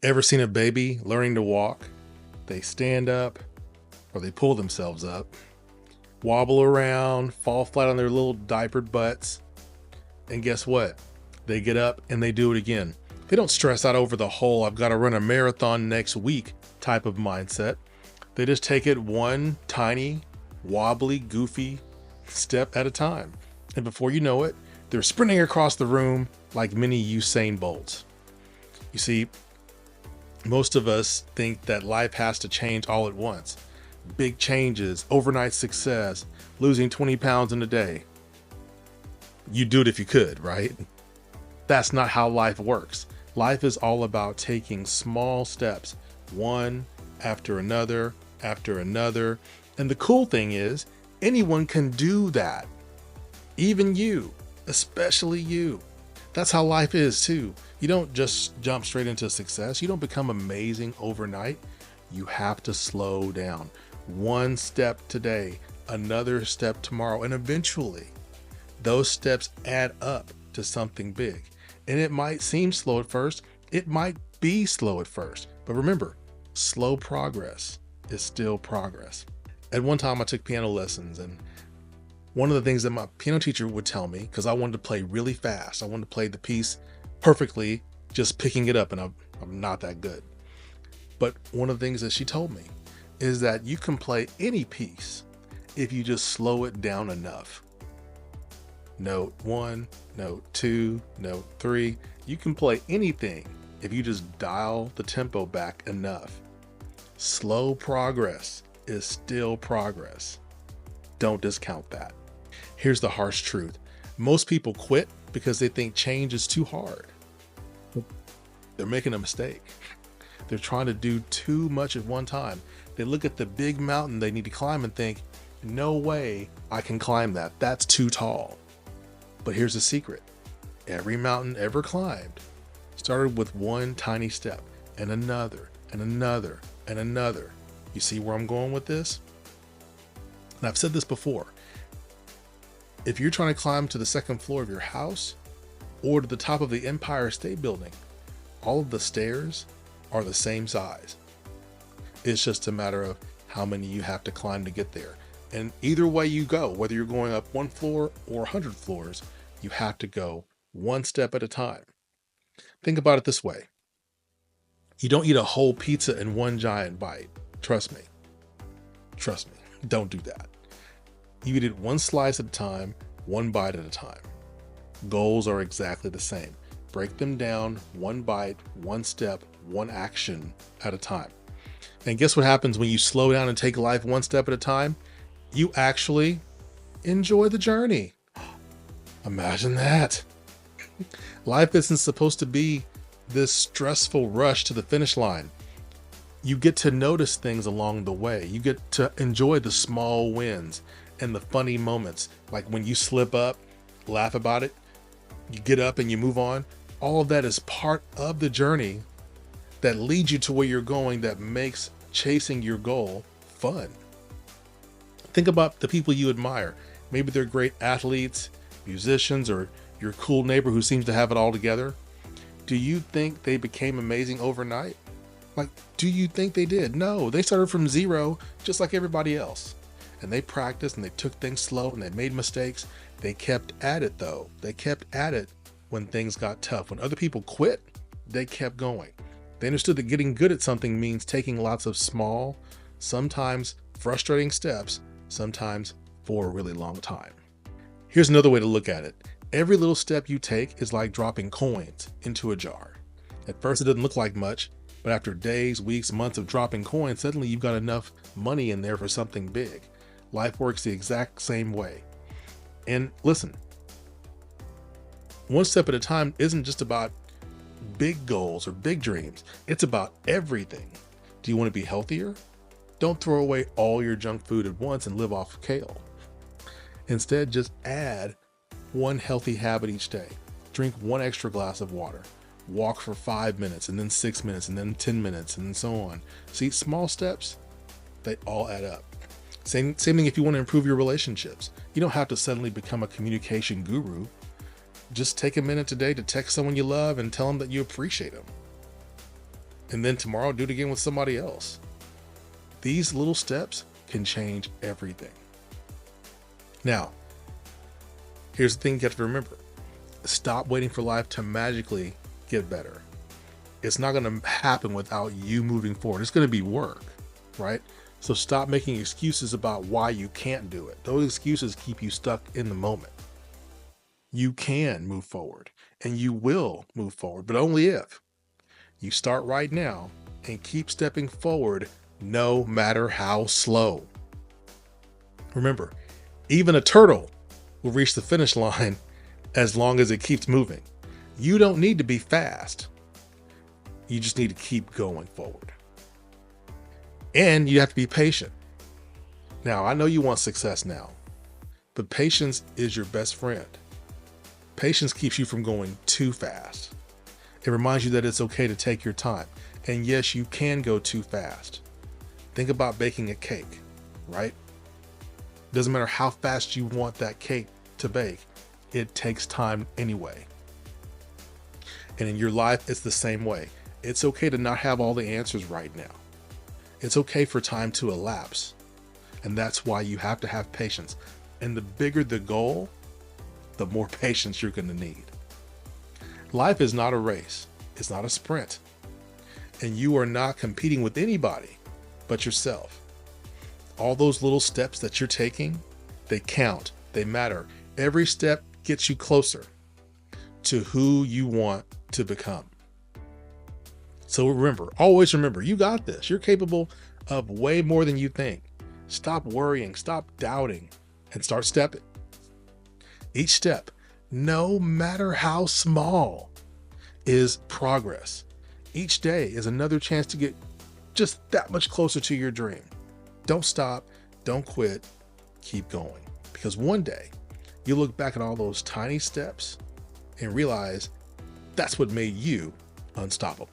Ever seen a baby learning to walk? They stand up or they pull themselves up, wobble around, fall flat on their little diapered butts. And guess what? They get up and they do it again. They don't stress out over the whole "I've got to run a marathon next week" type of mindset. They just take it one tiny, wobbly, goofy step at a time. And before you know it, they're sprinting across the room like mini Usain Bolts. You see, most of us think that life has to change all at once. Big changes, overnight success, losing 20 pounds in a day. You'd do it if you could, right? That's not how life works. Life is all about taking small steps, one after another, after another. And the cool thing is, anyone can do that. Even you, especially you. That's how life is too. You don't just jump straight into success. You don't become amazing overnight. You have to slow down. One step today, another step tomorrow, and eventually those steps add up to something big. And it might seem slow at first. It might be slow at first. But remember, slow progress is still progress. At one time I took piano lessons, and one of the things that my piano teacher would tell me, because I wanted to play really fast, I wanted to play the piece perfectly, just picking it up, and I'm not that good. But one of the things that she told me is that you can play any piece if you just slow it down enough. Note 1, note 2, note 3. You can play anything if you just dial the tempo back enough. Slow progress is still progress. Don't discount that. Here's the harsh truth. Most people quit because they think change is too hard. They're making a mistake. They're trying to do too much at one time. They look at the big mountain they need to climb and think, no way I can climb that. That's too tall. But here's the secret. Every mountain ever climbed started with one tiny step, and another, and another, and another. You see where I'm going with this? And I've said this before. If you're trying to climb to the second floor of your house or to the top of the Empire State Building, all of the stairs are the same size. It's just a matter of how many you have to climb to get there. And either way you go, whether you're going up one floor or 100 floors, you have to go one step at a time. Think about it this way. You don't eat a whole pizza in one giant bite. Trust me. Trust me. Don't do that. You eat it one slice at a time, one bite at a time. Goals are exactly the same. Break them down one bite, one step, one action at a time. And guess what happens when you slow down and take life one step at a time? You actually enjoy the journey. Imagine that. Life isn't supposed to be this stressful rush to the finish line. You get to notice things along the way. You get to enjoy the small wins and the funny moments, like when you slip up, laugh about it, you get up and you move on. All of that is part of the journey that leads you to where you're going, that makes chasing your goal fun. Think about the people you admire. Maybe they're great athletes, musicians, or your cool neighbor who seems to have it all together. Do you think they became amazing overnight? Like, do you think they did? No, they started from zero, just like everybody else. And they practiced and they took things slow and they made mistakes. They kept at it though. They kept at it when things got tough. When other people quit, they kept going. They understood that getting good at something means taking lots of small, sometimes frustrating steps, sometimes for a really long time. Here's another way to look at it. Every little step you take is like dropping coins into a jar. At first it doesn't look like much, but after days, weeks, months of dropping coins, suddenly you've got enough money in there for something big. Life works the exact same way. And listen, one step at a time isn't just about big goals or big dreams. It's about everything. Do you want to be healthier? Don't throw away all your junk food at once and live off kale. Instead, just add one healthy habit each day. Drink one extra glass of water. Walk for 5 minutes, and then 6 minutes, and then 10 minutes, and so on. See, small steps, they all add up. Same thing if you want to improve your relationships. You don't have to suddenly become a communication guru. Just take a minute today to text someone you love and tell them that you appreciate them. And then tomorrow, do it again with somebody else. These little steps can change everything. Now, here's the thing you have to remember. Stop waiting for life to magically get better. It's not going to happen without you moving forward. It's going to be work, right? So stop making excuses about why you can't do it. Those excuses keep you stuck in the moment. You can move forward, and you will move forward, but only if you start right now and keep stepping forward no matter how slow. Remember, even a turtle will reach the finish line as long as it keeps moving. You don't need to be fast. You just need to keep going forward. And you have to be patient. Now, I know you want success now, but patience is your best friend. Patience keeps you from going too fast. It reminds you that it's okay to take your time. And yes, you can go too fast. Think about baking a cake, right? Doesn't matter how fast you want that cake to bake, it takes time anyway. And in your life, it's the same way. It's okay to not have all the answers right now. It's okay for time to elapse. And that's why you have to have patience. And the bigger the goal, the more patience you're going to need. Life is not a race. It's not a sprint. And you are not competing with anybody but yourself. All those little steps that you're taking, they count. They matter. Every step gets you closer to who you want to become. So remember, always remember, you got this. You're capable of way more than you think. Stop worrying, stop doubting, and start stepping. Each step, no matter how small, is progress. Each day is another chance to get just that much closer to your dream. Don't stop, don't quit, keep going. Because one day, you look back at all those tiny steps and realize that's what made you unstoppable.